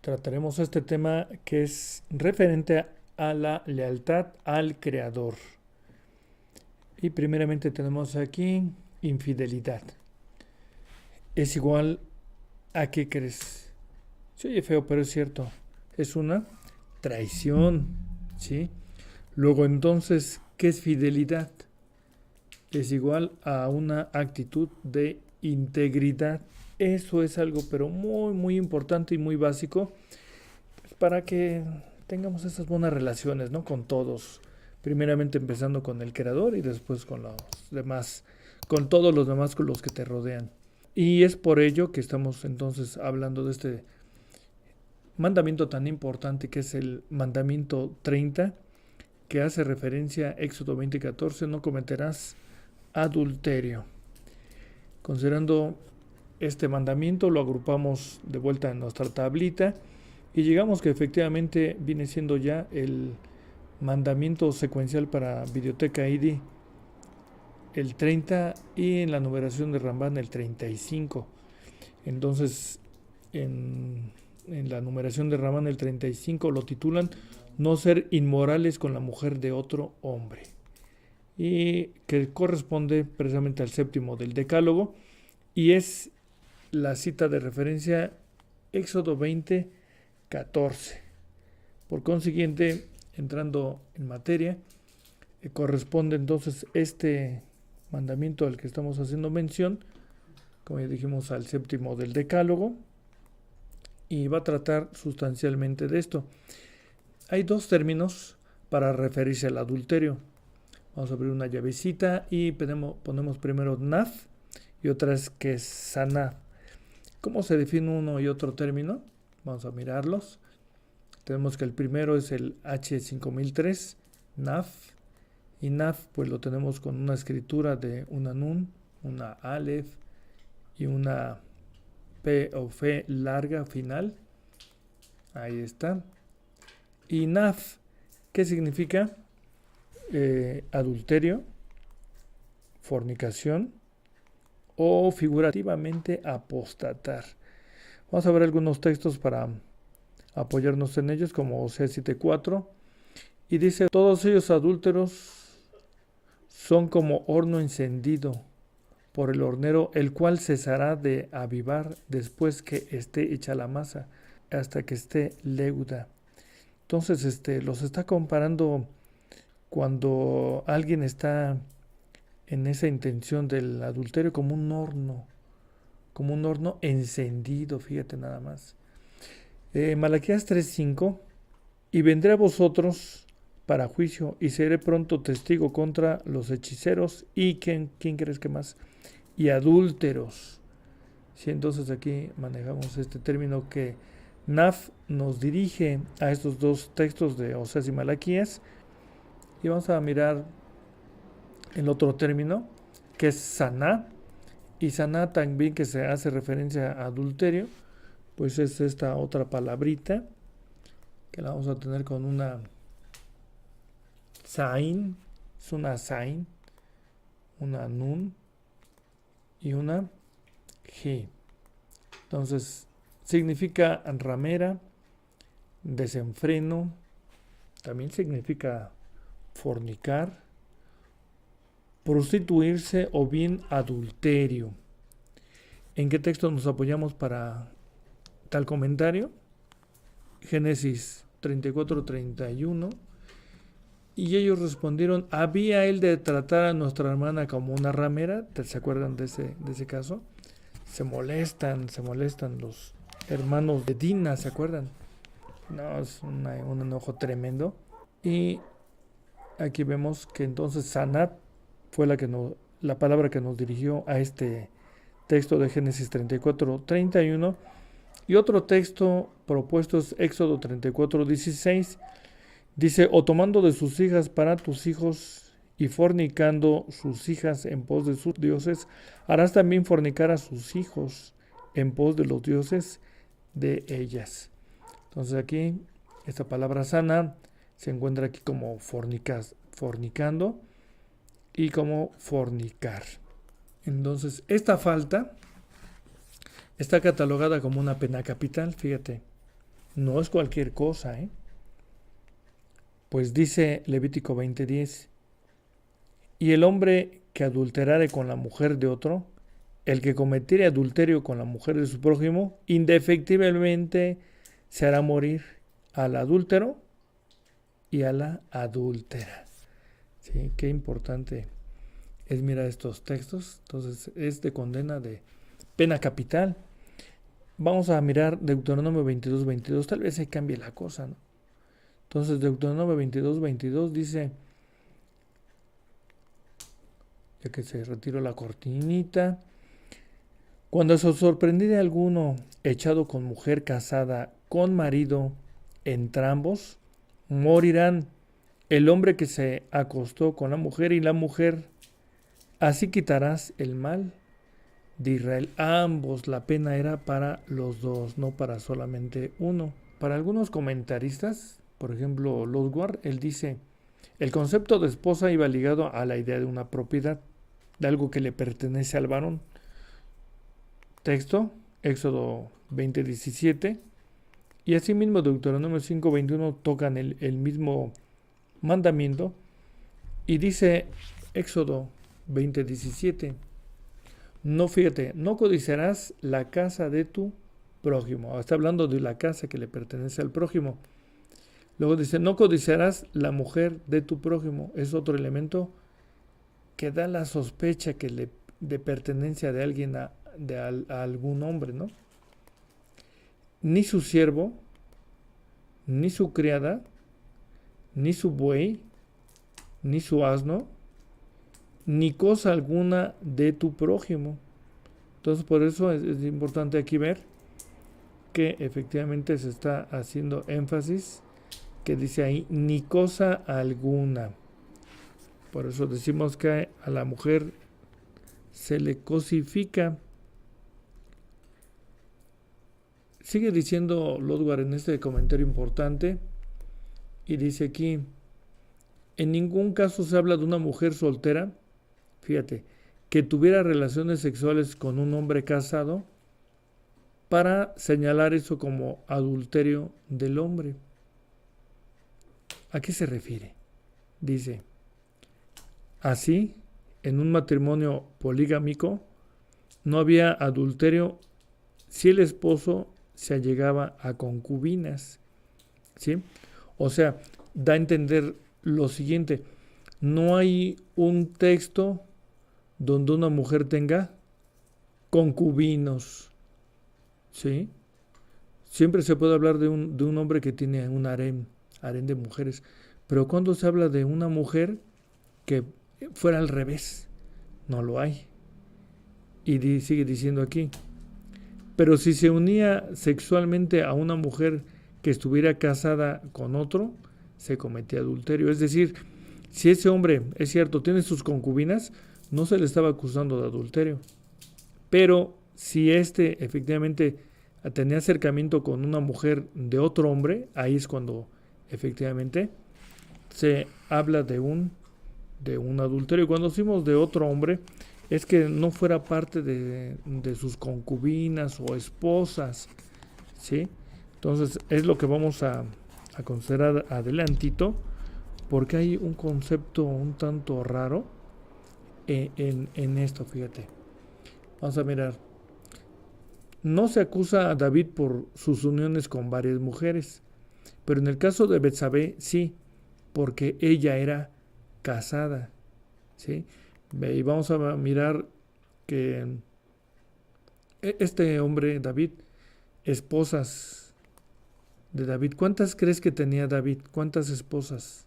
trataremos este tema que es referente a la lealtad al Creador. Y primeramente tenemos aquí infidelidad. ¿Es igual a qué crees? Se oye feo, pero es cierto. Es una traición, ¿sí? Luego entonces, ¿qué es fidelidad? Es igual a una actitud de integridad. Eso es algo pero muy importante y muy básico para que tengamos esas buenas relaciones, ¿no? Con todos. Primeramente empezando con el creador y después con los demás, con todos los demás con los que te rodean. Y es por ello que estamos entonces hablando de este mandamiento tan importante que es el mandamiento 30, que hace referencia a Éxodo 20:14, no cometerás adulterio. Considerando este mandamiento, lo agrupamos de vuelta en nuestra tablita y llegamos que efectivamente viene siendo ya el mandamiento secuencial para Videoteca ID, el 30, y en la numeración de Ramban el 35. Entonces, en la numeración de Ramban el 35 lo titulan no ser inmorales con la mujer de otro hombre, y que corresponde precisamente al séptimo del Decálogo, y es la cita de referencia Éxodo 20:14. Por consiguiente, entrando en materia, corresponde entonces este mandamiento al que estamos haciendo mención, como ya dijimos, al séptimo del Decálogo, y va a tratar sustancialmente de esto. Hay dos términos para referirse al adulterio. Vamos a abrir una llavecita y ponemos primero naf y otra es que es saná. ¿Cómo se define uno y otro término? Vamos a mirarlos. Tenemos que el primero es el H5003, naf. Y naf pues lo tenemos con una escritura de una nun, una alef y una P o F larga final. Ahí está. Y naf, ¿qué significa? Adulterio, fornicación o figurativamente apostatar. Vamos a ver algunos textos para apoyarnos en ellos, como Oseas 7:4, y dice: todos ellos adúlteros son como horno encendido por el hornero, el cual cesará de avivar después que esté hecha la masa, hasta que esté leuda. Entonces los está comparando cuando alguien está en esa intención del adulterio como un horno encendido, fíjate nada más. Malaquías 3:5, y vendré a vosotros para juicio y seré pronto testigo contra los hechiceros y ¿quién crees que más? Y adúlteros. Sí, entonces aquí manejamos este término que Naf nos dirige a estos dos textos de Oseas y Malaquías, y vamos a mirar el otro término que es saná, y saná también que se hace referencia a adulterio, pues es esta otra palabrita que la vamos a tener con una sain, es una sain, una nun y una g. Entonces significa ramera, desenfreno, también significa fornicar, prostituirse o bien adulterio. ¿En qué texto nos apoyamos para tal comentario? Génesis 34:31. Y ellos respondieron: ¿había él de tratar a nuestra hermana como una ramera? ¿Se acuerdan de ese caso? Se molestan los hermanos de Dina, ¿se acuerdan? No, es un enojo tremendo. Y aquí vemos que entonces Sanat fue la palabra que nos dirigió a este texto de Génesis 34:31. Y otro texto propuesto es Éxodo 34:16. Dice: o tomando de sus hijas para tus hijos y fornicando sus hijas en pos de sus dioses, harás también fornicar a sus hijos en pos de los dioses de ellas. Entonces aquí esta palabra sana se encuentra aquí como fornicando y como fornicar. Entonces esta falta está catalogada como una pena capital, fíjate. No es cualquier cosa, ¿eh? Pues dice Levítico 20:10, y el hombre que adulterare con la mujer de otro, el que cometiere adulterio con la mujer de su prójimo, indefectiblemente se hará morir al adúltero y a la adúltera. ¿Sí? Qué importante es mirar estos textos. Entonces es de condena de pena capital. Vamos a mirar Deuteronomio 22:22. Tal vez se cambie la cosa, ¿no? Entonces Deuteronomio 22:22 dice, ya que se retiró la cortinita, cuando se sorprendiere alguno echado con mujer casada con marido, entrambos morirán, el hombre que se acostó con la mujer y la mujer. Así quitarás el mal de Israel. Ambos, la pena era para los dos, no para solamente uno. Para algunos comentaristas, por ejemplo, Lodward, él dice, el concepto de esposa iba ligado a la idea de una propiedad, de algo que le pertenece al varón. Texto, Éxodo 20:17, y asimismo Deuteronomio 5:21 tocan el mismo mandamiento, y dice Éxodo 20:17, no, fíjate, no codiciarás la casa de tu prójimo. Está hablando de la casa que le pertenece al prójimo. Luego dice, no codiciarás la mujer de tu prójimo. Es otro elemento que da la sospecha que de pertenencia de alguien a algún hombre, ¿no? Ni su siervo, ni su criada, ni su buey, ni su asno, ni cosa alguna de tu prójimo. Entonces por eso es importante aquí ver que efectivamente se está haciendo énfasis, que dice ahí, ni cosa alguna. Por eso decimos que a la mujer se le cosifica. Sigue diciendo Lodward en este comentario importante, y dice aquí, en ningún caso se habla de una mujer soltera, fíjate, que tuviera relaciones sexuales con un hombre casado para señalar eso como adulterio del hombre. ¿A qué se refiere? Dice, así, en un matrimonio poligámico, no había adulterio si el esposo se allegaba a concubinas, ¿sí? O sea, da a entender lo siguiente, no hay un texto donde una mujer tenga concubinos, ¿sí? Siempre se puede hablar de un hombre que tiene un harén de mujeres, pero cuando se habla de una mujer que fuera al revés, no lo hay. Y sigue diciendo aquí, pero si se unía sexualmente a una mujer que estuviera casada con otro, se cometía adulterio. Es decir, si ese hombre, es cierto, tiene sus concubinas, no se le estaba acusando de adulterio. Pero si éste efectivamente tenía acercamiento con una mujer de otro hombre, ahí es cuando efectivamente se habla de un adulterio. Cuando decimos de otro hombre, es que no fuera parte de sus concubinas o esposas, ¿sí? Entonces es lo que vamos a considerar adelantito, porque hay un concepto un tanto raro en esto, fíjate. Vamos a mirar. No se acusa a David por sus uniones con varias mujeres, pero en el caso de Betsabé sí, porque ella era casada, ¿sí? Y vamos a mirar que este hombre, David, esposas de David, ¿cuántas crees que tenía David? ¿Cuántas esposas?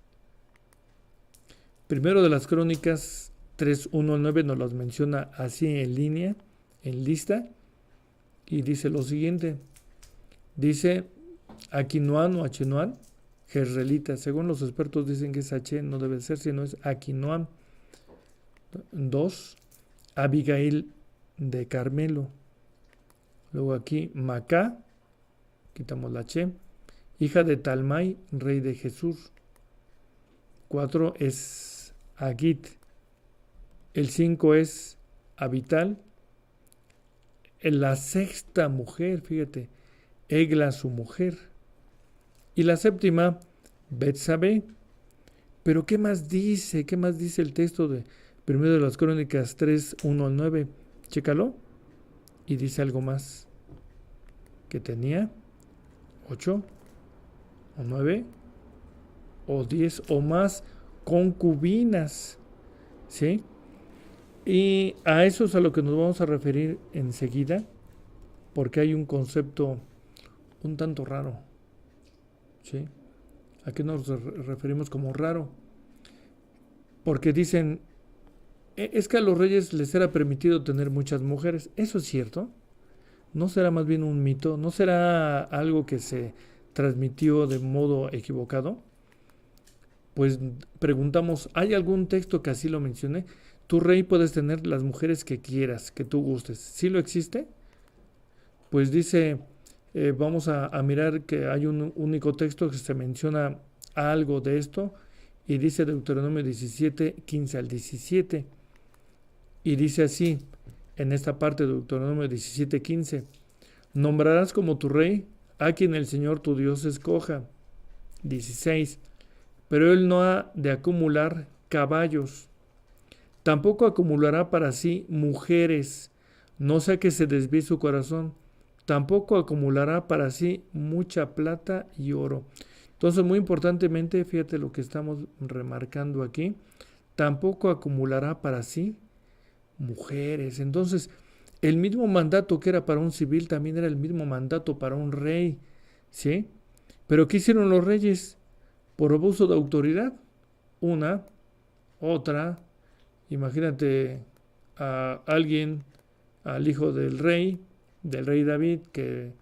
Primero de las Crónicas 3:1-9 nos las menciona así en línea, en lista, y dice lo siguiente. Dice Aquinoam o Achenoam, jezreelita. Según los expertos dicen que es H, no debe ser, sino es Aquinoam. 2. Abigail de Carmelo. Luego aquí Macá, quitamos la H, hija de Talmai, rey de Jesús. 4 es Agit. El 5 es Abital. En la sexta mujer, fíjate, Egla su mujer. Y la séptima, Betsabé. Pero ¿qué más dice? ¿Qué más dice el texto de Primero de las Crónicas 3, 1 al 9? Chécalo. Y dice algo más. Que tenía 8 o 9 o 10 o más concubinas. ¿Sí? Y a eso es a lo que nos vamos a referir enseguida, porque hay un concepto un tanto raro. ¿Sí? ¿A qué nos referimos como raro? Porque dicen, es que a los reyes les era permitido tener muchas mujeres. ¿Eso es cierto? ¿No será más bien un mito? ¿No será algo que se transmitió de modo equivocado? Pues preguntamos, ¿hay algún texto que así lo mencione? Tu rey puedes tener las mujeres que quieras, que tú gustes. ¿Sí lo existe? Pues dice, vamos a mirar que hay un único texto que se menciona algo de esto y dice Deuteronomio 17, 15 al 17. Y dice así, en esta parte de Deuteronomio 17, 15, nombrarás como tu rey a quien el Señor tu Dios escoja. 16. Pero él no ha de acumular caballos, tampoco acumulará para sí mujeres, no sea que se desvíe su corazón, tampoco acumulará para sí mucha plata y oro. Entonces, muy importantemente, fíjate lo que estamos remarcando aquí, tampoco acumulará para sí mujeres. Entonces, el mismo mandato que era para un civil también era el mismo mandato para un rey, ¿sí? Pero ¿qué hicieron los reyes? Por abuso de autoridad, una, otra, imagínate a alguien, al hijo del rey David, que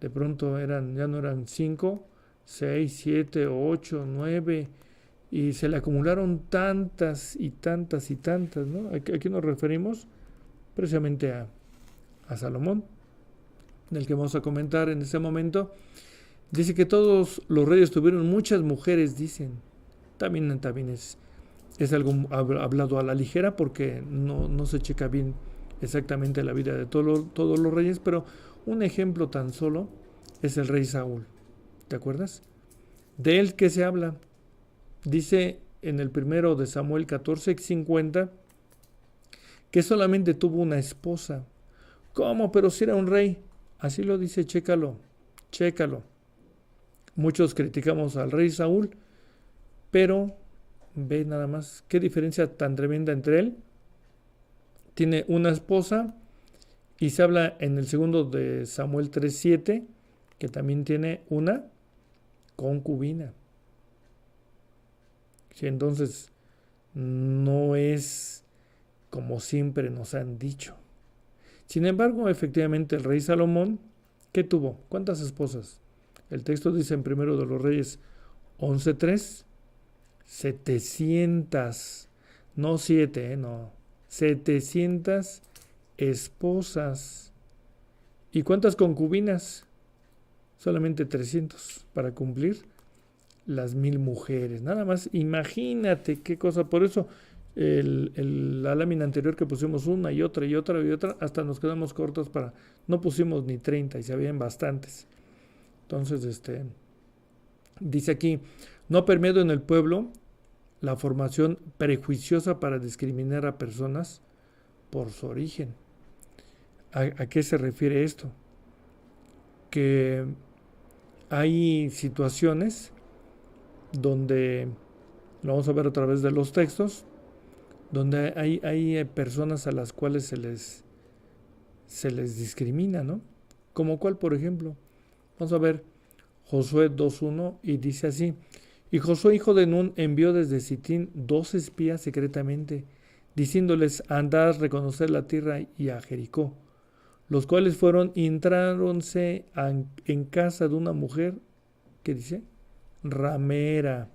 de pronto ya no eran 5, 6, 7, 8, 9, y se le acumularon tantas y tantas y tantas, ¿no? Aquí nos referimos precisamente a Salomón, del que vamos a comentar en este momento. Dice que todos los reyes tuvieron muchas mujeres, dicen. También es algo hablado a la ligera porque no se checa bien exactamente la vida de todos los reyes, pero un ejemplo tan solo es el rey Saúl. ¿Te acuerdas? De él que se habla. Dice en el primero de Samuel 14:50 que solamente tuvo una esposa. ¿Cómo? Pero si era un rey. Así lo dice, chécalo. Muchos criticamos al rey Saúl, pero ve nada más qué diferencia tan tremenda entre él. Tiene una esposa y se habla en el segundo de Samuel 3:7 que también tiene una concubina. Sí, entonces no es como siempre nos han dicho. Sin embargo, efectivamente el rey Salomón, ¿qué tuvo? ¿Cuántas esposas? El texto dice en Primero de los Reyes 11:3, 700, no 7, no, 700 esposas. ¿Y cuántas concubinas? Solamente 300 para cumplir las 1000 mujeres. Nada más, imagínate qué cosa. Por eso la lámina anterior que pusimos una y otra y otra y otra, hasta nos quedamos cortos no pusimos ni 30 y se habían bastantes. Entonces, dice aquí, no ha permeado en el pueblo la formación prejuiciosa para discriminar a personas por su origen. ¿A qué se refiere esto? Que hay situaciones donde, lo vamos a ver a través de los textos, donde hay personas a las cuales se les discrimina, ¿no? Como cuál, por ejemplo. Vamos a ver Josué 2:1 y dice así, y Josué hijo de Nun envió desde Sitín 2 espías secretamente, diciéndoles, andad a reconocer la tierra y a Jericó, los cuales fueron y entráronse en casa de una mujer, ¿qué dice? Ramera,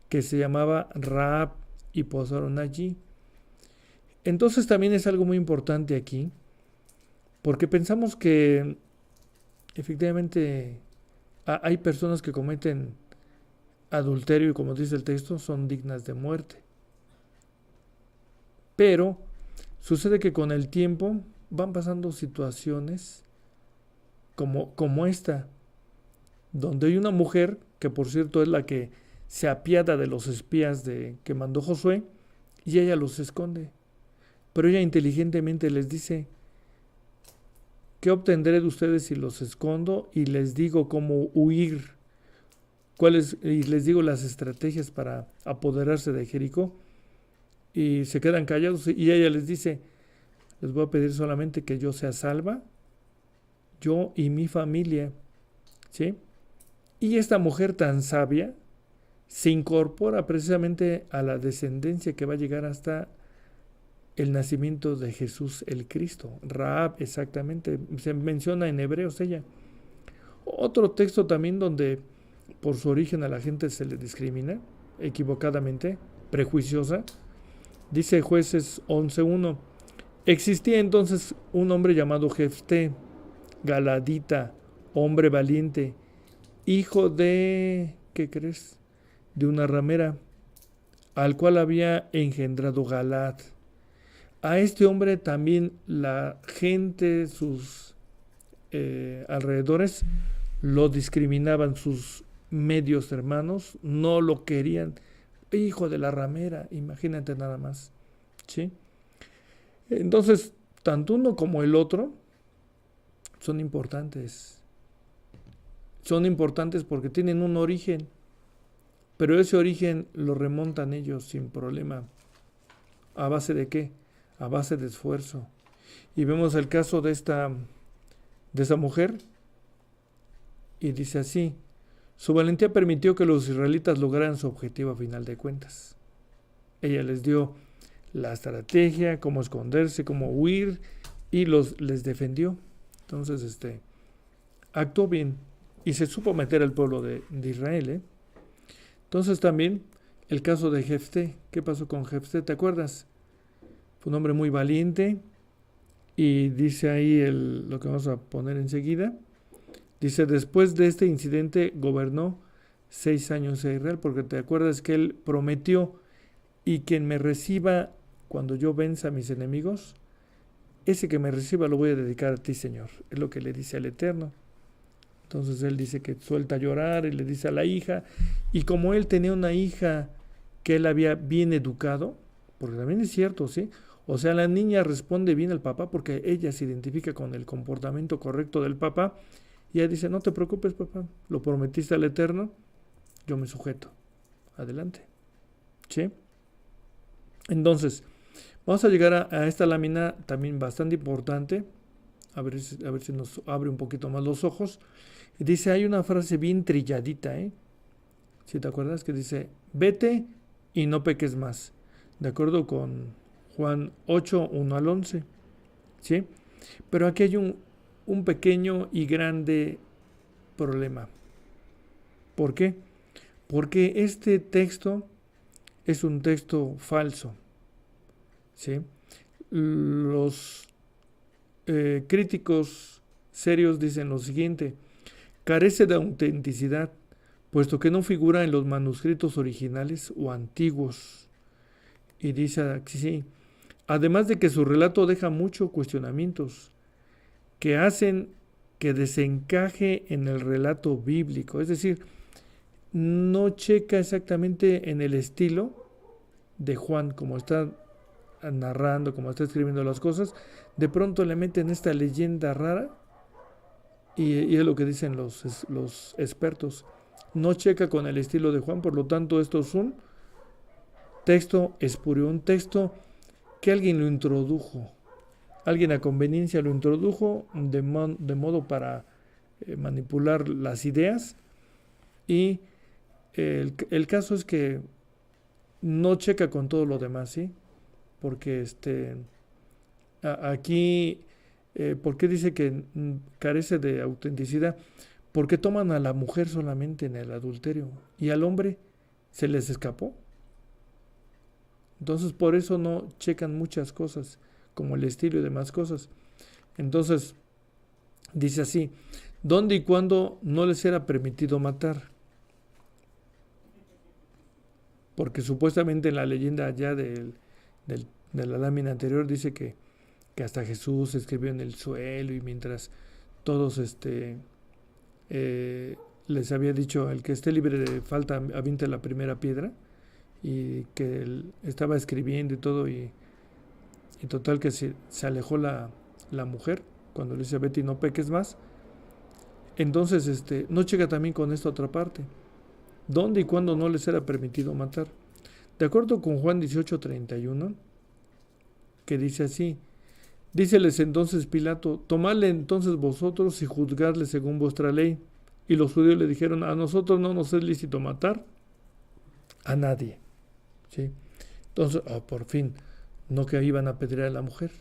que se llamaba Raab, y posaron allí. Entonces también es algo muy importante aquí, porque pensamos que efectivamente hay personas que cometen adulterio y, como dice el texto, son dignas de muerte. Pero sucede que con el tiempo van pasando situaciones como esta, donde hay una mujer, que por cierto es la que se apiada de los espías que mandó Josué, y ella los esconde. Pero ella inteligentemente les dice: ¿qué obtendré de ustedes si los escondo y les digo cómo huir? Y les digo las estrategias para apoderarse de Jericó. Y se quedan callados, y ella les dice: les voy a pedir solamente que yo sea salva, yo y mi familia, ¿sí? Y esta mujer tan sabia se incorpora precisamente a la descendencia que va a llegar hasta el nacimiento de Jesús el Cristo. Rahab, exactamente, se menciona en Hebreos ella. Otro texto también donde por su origen a la gente se le discrimina equivocadamente, prejuiciosa. Dice Jueces 11:1: existía entonces un hombre llamado Jefté, galadita, hombre valiente, hijo de, ¿qué crees?, de una ramera, al cual había engendrado Galad. A este hombre también la gente, sus alrededores, lo discriminaban, sus medios hermanos no lo querían. Hijo de la ramera, imagínate nada más, ¿sí? Entonces, tanto uno como el otro son importantes. Son importantes porque tienen un origen, pero ese origen lo remontan ellos sin problema. ¿A base de qué? A base de esfuerzo. Y vemos el caso de esa mujer, y dice así: su valentía permitió que los israelitas lograran su objetivo a final de cuentas. Ella les dio la estrategia, cómo esconderse, cómo huir, y les defendió. Entonces, actuó bien y se supo meter al pueblo de Israel, ¿eh? Entonces también el caso de Jefté. ¿Qué pasó con Jefté? ¿Te acuerdas? Fue un hombre muy valiente, y dice ahí lo que vamos a poner enseguida. Dice: después de este incidente gobernó 6 años a Israel, porque te acuerdas que él prometió: y quien me reciba cuando yo venza a mis enemigos, ese que me reciba lo voy a dedicar a ti, Señor. Es lo que le dice al Eterno. Entonces él dice que suelta a llorar y le dice a la hija, y como él tenía una hija que él había bien educado, porque también es cierto, ¿sí? O sea, la niña responde bien al papá porque ella se identifica con el comportamiento correcto del papá, y ella dice: no te preocupes, papá, lo prometiste al Eterno, yo me sujeto. Adelante, ¿sí? Entonces, vamos a llegar a esta lámina también bastante importante, a ver si nos abre un poquito más los ojos. Y dice, hay una frase bien trilladita, ¿eh? Si te acuerdas, que dice: vete y no peques más, de acuerdo con Juan 8, 1 al 11, ¿sí? Pero aquí hay un pequeño y grande problema. ¿Por qué? Porque este texto es un texto falso, ¿sí? Los críticos serios dicen lo siguiente: carece de autenticidad, puesto que no figura en los manuscritos originales o antiguos. Y dice así: además de que su relato deja muchos cuestionamientos que hacen que desencaje en el relato bíblico, es decir, no checa exactamente en el estilo de Juan, como está narrando, como está escribiendo las cosas. De pronto le meten esta leyenda rara, y es lo que dicen los expertos: no checa con el estilo de Juan, por lo tanto esto es un texto espurio, un texto que alguien lo introdujo, alguien a conveniencia lo introdujo de modo para manipular las ideas. Y el caso es que no checa con todo lo demás, ¿sí? Porque aquí, ¿por qué dice que carece de autenticidad? Porque toman a la mujer solamente en el adulterio, y al hombre se les escapó. Entonces por eso no checan muchas cosas, como el estilo y demás cosas. Entonces dice así: ¿dónde y cuándo no les era permitido matar? Porque supuestamente en la leyenda allá de la lámina anterior dice que hasta Jesús escribió en el suelo, y mientras todos les había dicho, el que esté libre de falta aviente la primera piedra, y que él estaba escribiendo y todo, y total que se alejó la mujer cuando le dice Betty no peques más. Entonces no llega también con esta otra parte, ¿dónde y cuándo no les era permitido matar? De acuerdo con Juan 18:31, que dice así: díceles entonces Pilato, tomadle entonces vosotros y juzgadle según vuestra ley. Y los judíos le dijeron, a nosotros no nos es lícito matar a nadie. ¿Sí? Entonces, por fin, no que iban a apedrear a la mujer.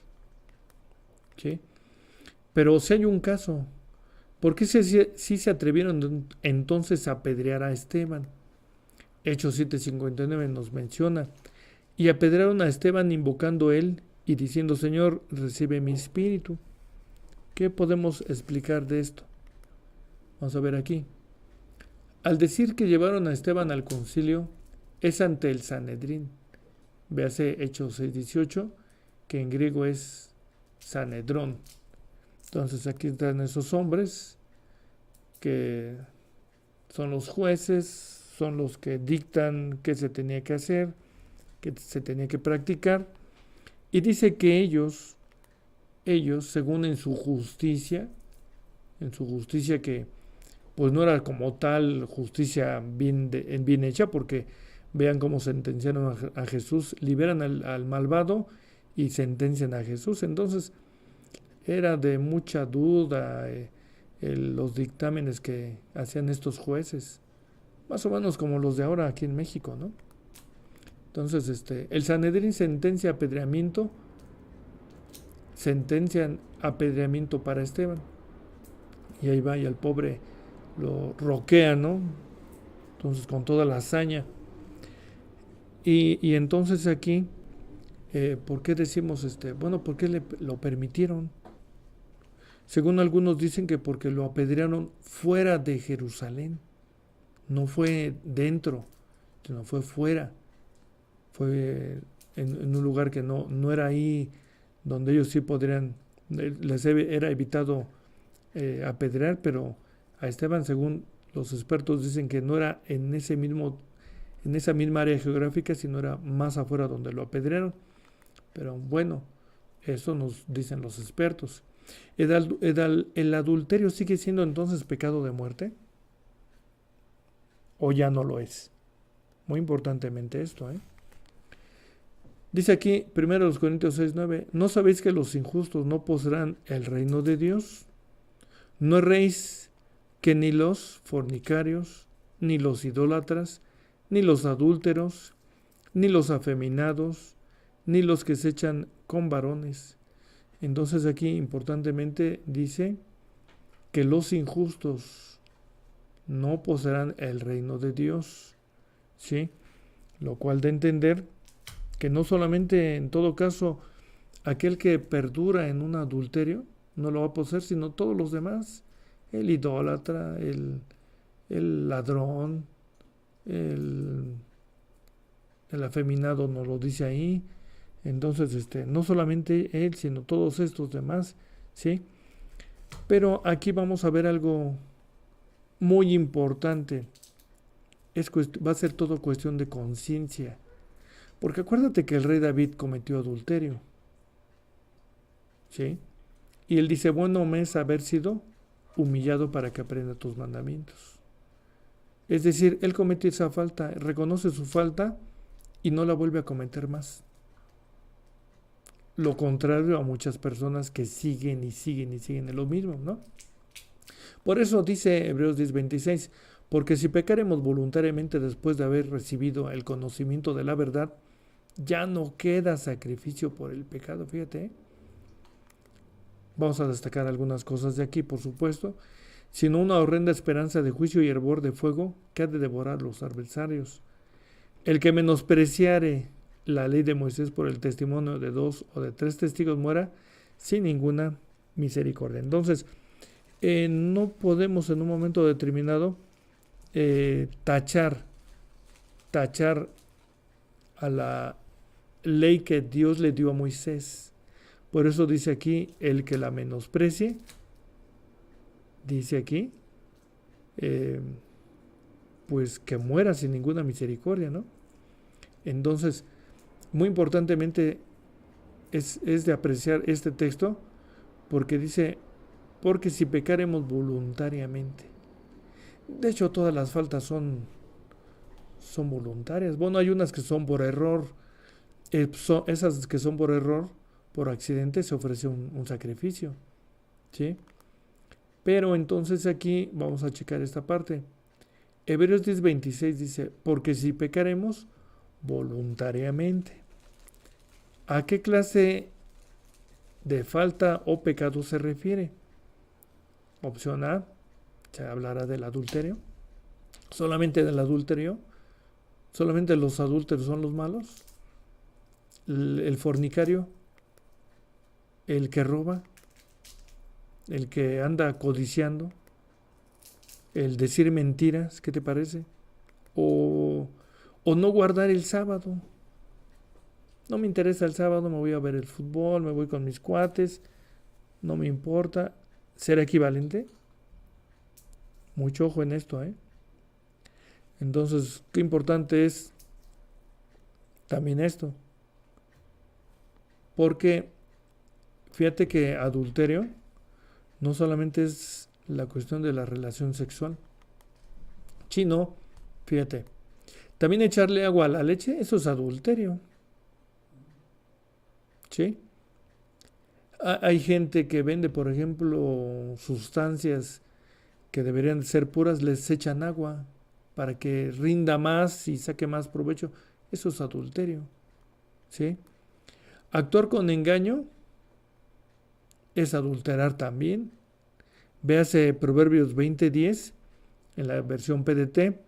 ¿Sí? Pero si hay un caso, ¿por qué sí se atrevieron entonces a apedrear a Esteban? Hechos 7:59 nos menciona, y apedrearon a Esteban invocando él y diciendo, Señor, recibe mi espíritu. ¿Qué podemos explicar de esto? Vamos a ver aquí. Al decir que llevaron a Esteban al concilio, es ante el Sanedrín. Véase Hechos 6:18, que en griego es Sanedrón. Entonces aquí están esos hombres que son los jueces, son los que dictan qué se tenía que hacer, qué se tenía que practicar. Y dice que ellos, según en su justicia que pues no era como tal justicia bien hecha, porque vean cómo sentenciaron a Jesús, liberan al malvado y sentencian a Jesús. Entonces era de mucha duda los dictámenes que hacían estos jueces, más o menos como los de ahora aquí en México, ¿no? Entonces el Sanedrín sentencian apedreamiento para Esteban, y ahí va, y al pobre lo roquea, ¿no? Entonces con toda la hazaña. Y entonces aquí, ¿por qué decimos bueno, ¿por qué lo permitieron? Según algunos dicen que porque lo apedrearon fuera de Jerusalén, no fue dentro, sino fue fuera, fue en un lugar que no era ahí donde ellos sí podrían, les era evitado apedrear, pero a Esteban, según los expertos, dicen que no era en esa misma área geográfica, sino era más afuera donde lo apedrearon. Pero bueno, eso nos dicen los expertos. ¿El adulterio sigue siendo entonces pecado de muerte? ¿O ya no lo es? Muy importantemente esto, Dice aquí, 1 Corintios 6:9, ¿no sabéis que los injustos no poseerán el reino de Dios? ¿No erréis que ni los fornicarios, ni los idólatras, ni los adúlteros, ni los afeminados, ni los que se echan con varones? Entonces aquí importantemente dice que los injustos no poseerán el reino de Dios, ¿sí? Lo cual da a entender que no solamente en todo caso aquel que perdura en un adulterio no lo va a poseer, sino todos los demás, el idólatra, el ladrón, el afeminado nos lo dice ahí. Entonces no solamente él, sino todos estos demás, ¿sí? Pero aquí vamos a ver algo muy importante. Va a ser todo cuestión de conciencia, porque acuérdate que el rey David cometió adulterio, ¿sí? Y él dice, bueno me es haber sido humillado para que aprenda tus mandamientos. Es decir, él cometió esa falta, reconoce su falta y no la vuelve a cometer más. Lo contrario a muchas personas que siguen en lo mismo, ¿no? Por eso dice Hebreos 10:26, porque si pecaremos voluntariamente después de haber recibido el conocimiento de la verdad, ya no queda sacrificio por el pecado. Fíjate, Vamos a destacar algunas cosas de aquí, por supuesto, sino una horrenda esperanza de juicio y hervor de fuego que ha de devorar los adversarios. El que menospreciare la ley de Moisés por el testimonio de 2 o de 3 testigos muera sin ninguna misericordia. Entonces, no podemos en un momento determinado tachar a la ley que Dios le dio a Moisés. Por eso dice aquí, el que la menosprecie, dice aquí, eh, pues que muera sin ninguna misericordia, ¿no? Entonces, muy importantemente es de apreciar este texto porque dice, porque si pecaremos voluntariamente. De hecho, todas las faltas son voluntarias. Bueno, hay unas que son por error. Esas que son por error, por accidente, se ofrece un sacrificio. ¿Sí? Pero entonces aquí vamos a checar esta parte. Hebreos 10:26 dice, porque si pecaremos voluntariamente. ¿A qué clase de falta o pecado se refiere? Opción A, se hablará del adulterio. Solamente del adulterio. Solamente los adúlteros son los malos. El fornicario, el que roba, el que anda codiciando, el decir mentiras, ¿qué te parece? O no guardar el sábado. No me interesa el sábado, me voy a ver el fútbol, me voy con mis cuates, no me importa. ¿Será equivalente? Mucho ojo en esto, ¿eh? Entonces, qué importante es también esto. Porque fíjate que adulterio no solamente es la cuestión de la relación sexual, sino, fíjate, también echarle agua a la leche, eso es adulterio. ¿Sí? Hay gente que vende, por ejemplo, sustancias que deberían de ser puras, les echan agua para que rinda más y saque más provecho. Eso es adulterio. ¿Sí? Actuar con engaño es adulterar también. Véase Proverbios 20:10 en la versión PDT.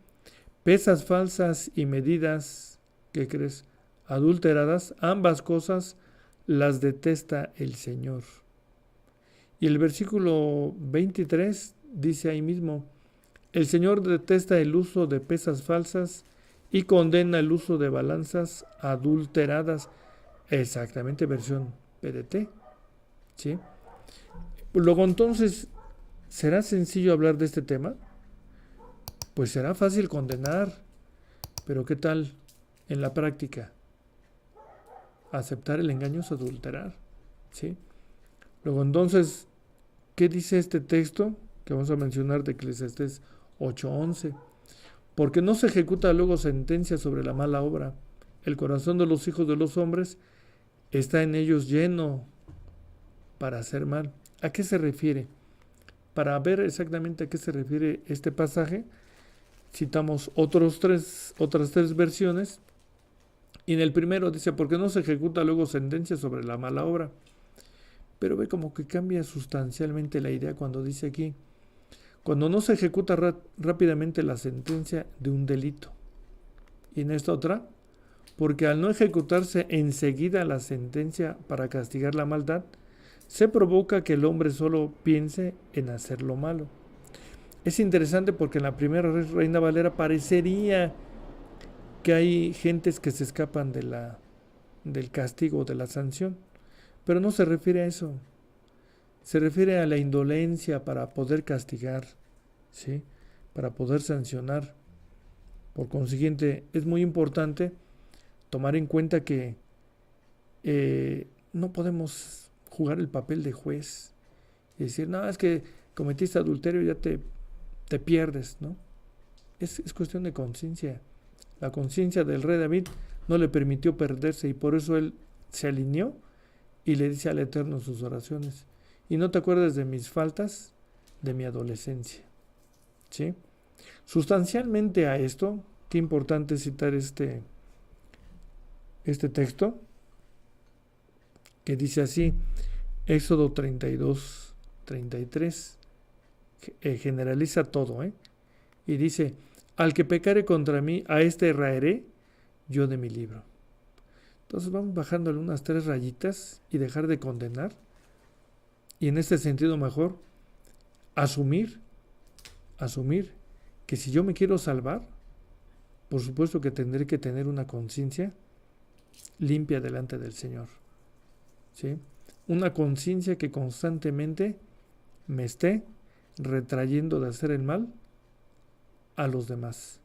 Pesas falsas y medidas, ¿qué crees? Adulteradas, ambas cosas las detesta el Señor. Y el versículo 23 dice ahí mismo, el Señor detesta el uso de pesas falsas y condena el uso de balanzas adulteradas. Exactamente, versión PDT. ¿Sí? Luego entonces, ¿será sencillo hablar de este tema? Pues será fácil condenar, pero ¿qué tal en la práctica? Aceptar el engaño es adulterar. ¿Sí? Luego entonces, ¿qué dice este texto que vamos a mencionar de Eclesiastés 8:11? Porque no se ejecuta luego sentencia sobre la mala obra. El corazón de los hijos de los hombres está en ellos lleno para hacer mal. ¿A qué se refiere? Para ver exactamente a qué se refiere este pasaje, citamos otras tres versiones. Y en el primero dice, porque no se ejecuta luego sentencia sobre la mala obra. Pero ve como que cambia sustancialmente la idea cuando dice aquí, cuando no se ejecuta rápidamente la sentencia de un delito. Y en esta otra, porque al no ejecutarse enseguida la sentencia para castigar la maldad, se provoca que el hombre solo piense en hacer lo malo. Es interesante porque en la primera Reina Valera parecería que hay gentes que se escapan del castigo, de la sanción, pero no se refiere a eso. Se refiere a la indolencia para poder castigar, ¿sí? Para poder sancionar. Por consiguiente, es muy importante tomar en cuenta que no podemos jugar el papel de juez y decir, no, es que cometiste adulterio y ya te pierdes, ¿no? Es cuestión de conciencia. La conciencia del rey David no le permitió perderse y por eso él se alineó y le dice al Eterno en sus oraciones, y no te acuerdes de mis faltas de mi adolescencia. ¿Sí? Sustancialmente a esto, qué importante citar este texto, que dice así, Éxodo 32:33, generaliza todo, y dice, al que pecare contra mí, a este raeré yo de mi libro. Entonces vamos bajándole unas 3 rayitas y dejar de condenar, y en este sentido mejor asumir que si yo me quiero salvar, por supuesto que tendré que tener una conciencia limpia delante del Señor. ¿Sí? Una conciencia que constantemente me esté retrayendo de hacer el mal a los demás.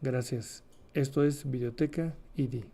Gracias. Esto es Videoteca ID.